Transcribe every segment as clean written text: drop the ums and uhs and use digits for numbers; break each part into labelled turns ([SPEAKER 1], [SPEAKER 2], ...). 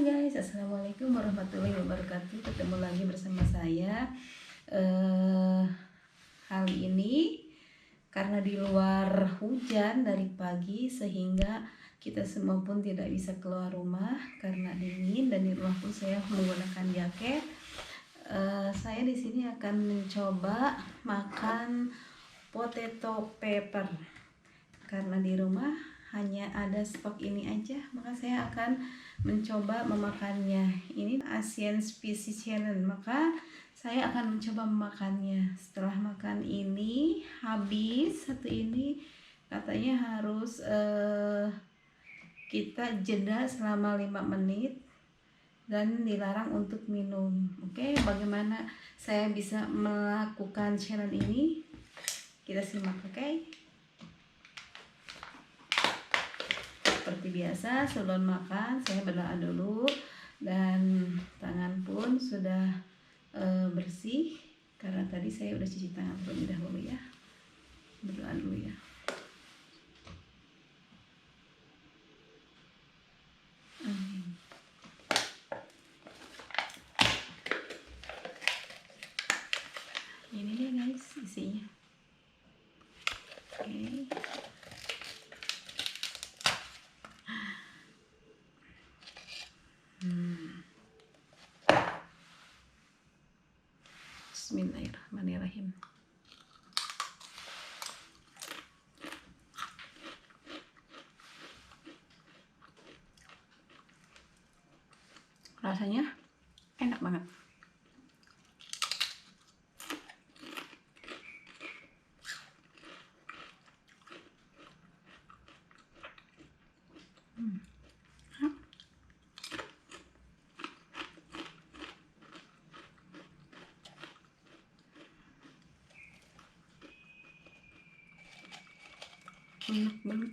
[SPEAKER 1] Halo guys, assalamualaikum warahmatullahi wabarakatuh. Ketemu lagi bersama saya. Kali ini karena di luar hujan dari pagi sehingga kita semua pun tidak bisa keluar rumah karena dingin, dan di rumah pun saya menggunakan jaket. Saya di sini akan mencoba makan potato pepper karena di rumah hanya ada stok ini aja, maka saya akan mencoba memakannya. Ini Asian Species Challenge, maka saya akan mencoba memakannya. Setelah makan ini habis satu ini, katanya harus kita jeda selama 5 menit dan dilarang untuk minum. Oke, bagaimana saya bisa melakukan challenge ini? Kita simak, oke? Seperti biasa, sebelum makan saya berdoa dulu, dan tangan pun sudah bersih karena tadi saya udah cuci tangan terlebih dahulu ya. Berdoa dulu ya. Amin. Ini dia guys isinya. Oke. Bismillahirrahmanirrahim. Rasanya enak banget. Enak banget.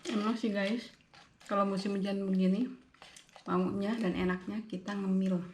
[SPEAKER 1] Emang sih guys, kalau musim hujan begini, maunya dan enaknya kita ngemil.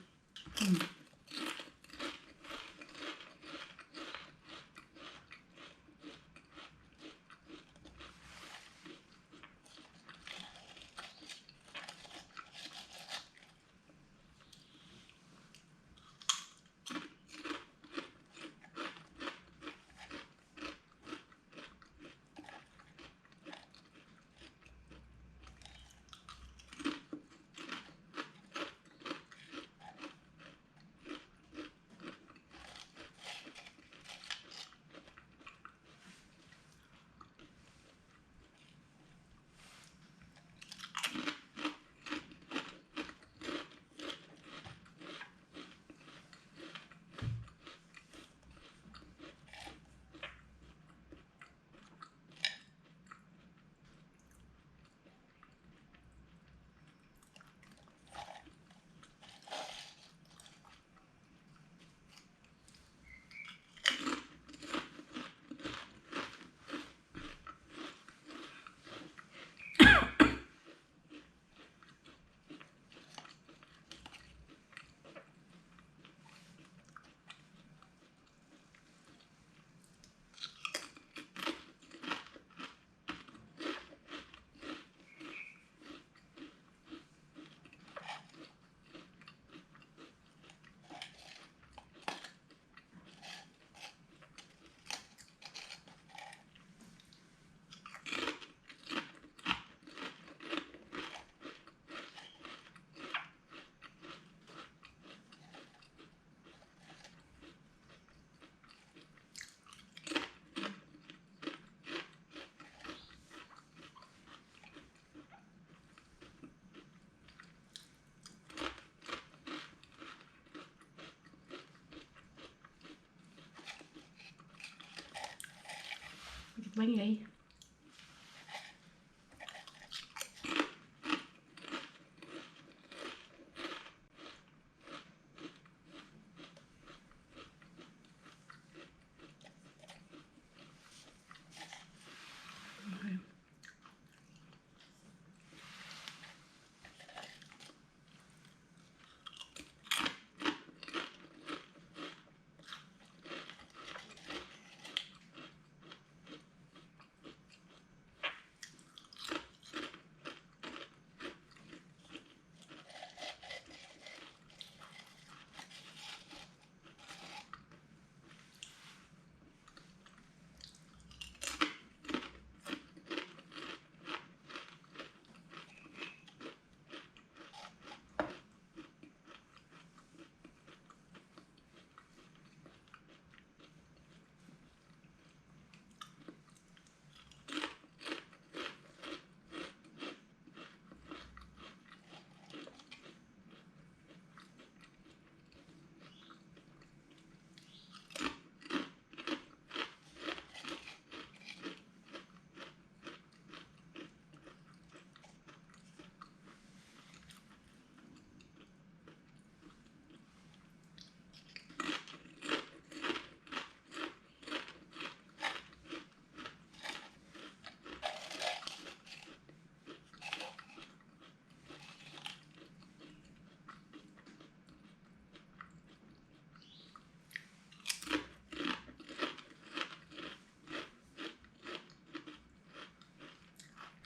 [SPEAKER 2] Dikit banget guys.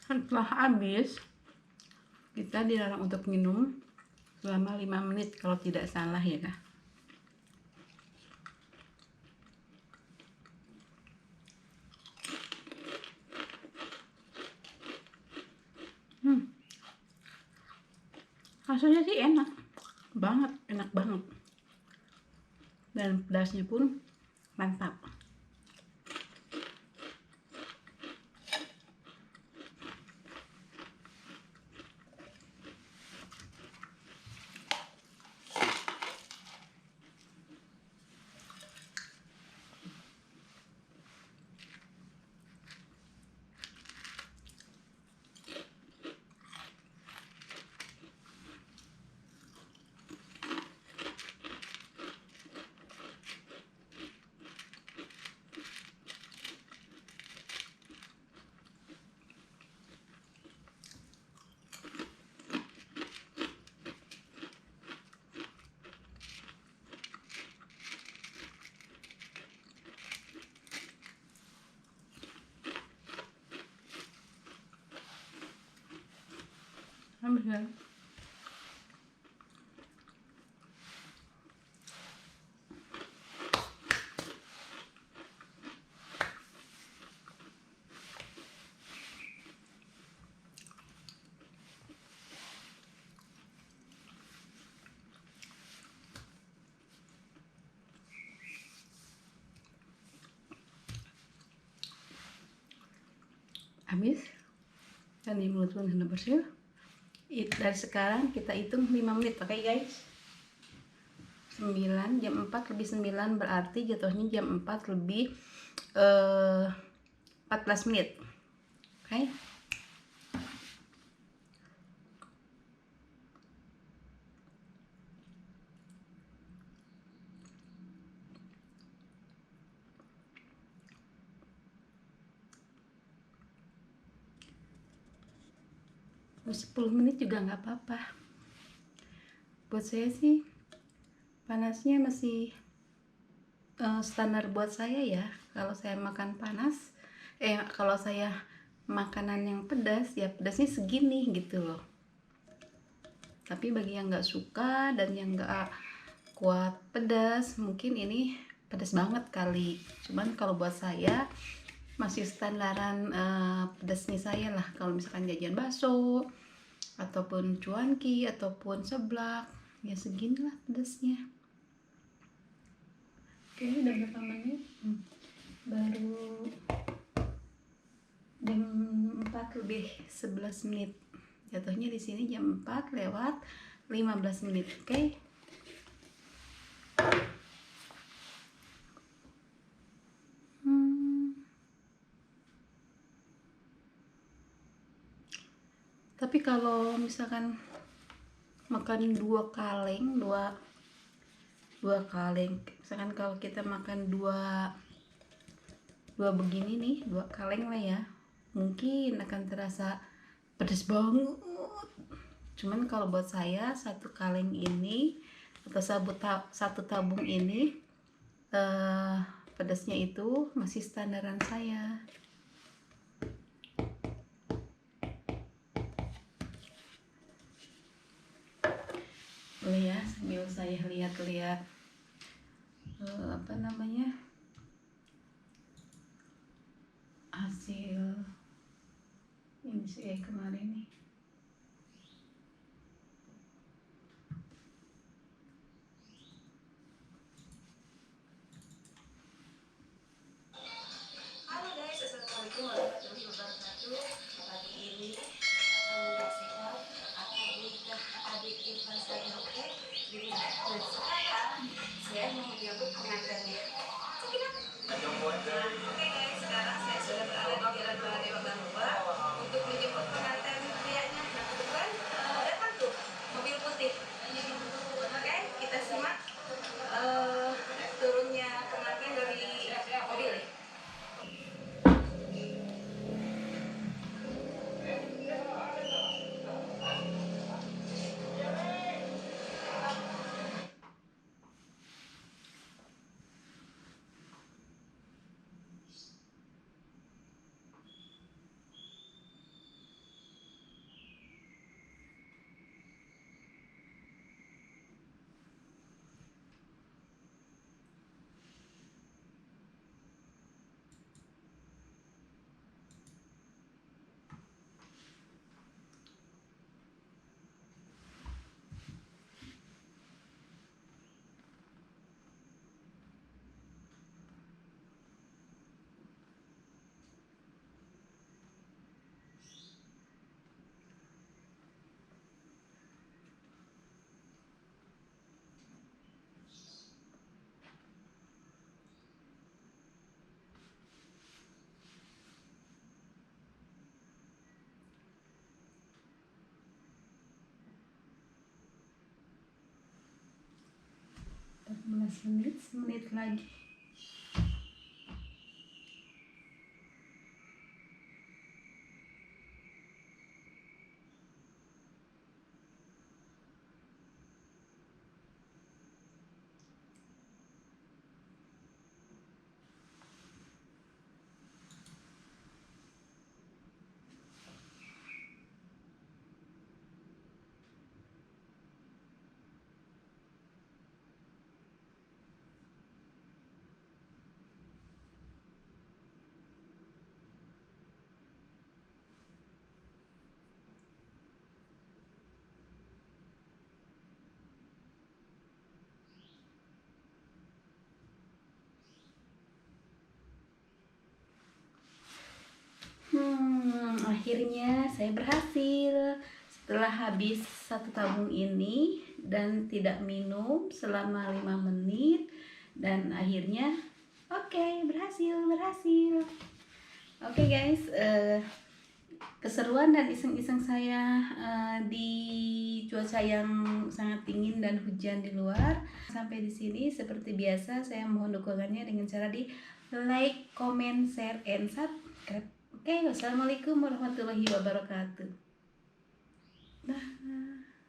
[SPEAKER 2] Setelah habis, kita dilarang untuk minum selama 5 menit kalau tidak salah ya kak. Rasanya sih enak banget, enak banget. Dan pedasnya pun mantap. Habis ya. Habis dan di mulut pun sudah bersih. Dari sekarang kita hitung 5 menit, oke guys. 9, jam 4 lebih 9 berarti jatuhnya jam 4 lebih 14 menit. Oke. Okay. 10 menit juga nggak apa-apa. Buat saya sih panasnya masih standar buat saya ya. Kalau saya makan panas, kalau saya makanan yang pedas ya pedasnya segini gitu loh. Tapi bagi yang nggak suka dan yang nggak kuat pedas, mungkin ini pedas banget kali. Cuman kalau buat saya masih standaran pedasnya saya lah. Kalau misalkan jajan bakso ataupun cuanki ataupun seblak ya seginilah pedasnya. Oke, udah berapa menit? Baru jam 4 lebih 11 menit. Jatuhnya di sini jam 4 lewat 15 menit. Oke. Tapi kalau misalkan makan dua kaleng, dua kaleng, misalkan kalau kita makan dua begini nih, dua kaleng lah ya, mungkin akan terasa pedas banget. Cuman kalau buat saya satu kaleng ini atau satu tabung ini pedasnya itu masih standaran saya. Boleh ya, sambil saya lihat-lihat apa namanya, hasil ini sih kemarin nih. Halo guys, assalamualaikum warahmatullahi wabarakatuh. Pagi ini akan menyaksikan akad nikah adik ipar saya, oke? Dan saya mau menyambut pengantinnya. Oke guys, sekarang saya sudah berada di Jalan Baladewa Gangua untuk menjemput pengantin prianya. Nah kebetulan datang tuh mobil putih. Oke, kita simak turunnya pengantin dari mobil ya. Semenit lagi. Akhirnya saya berhasil setelah habis satu tabung ini dan tidak minum selama 5 menit, dan akhirnya berhasil. Oke guys, keseruan dan iseng-iseng saya di cuaca yang sangat dingin dan hujan di luar sampai di sini. Seperti biasa saya mohon dukungannya dengan cara di like, comment, share, and subscribe. Oke, wassalamualaikum warahmatullahi wabarakatuh. Dah.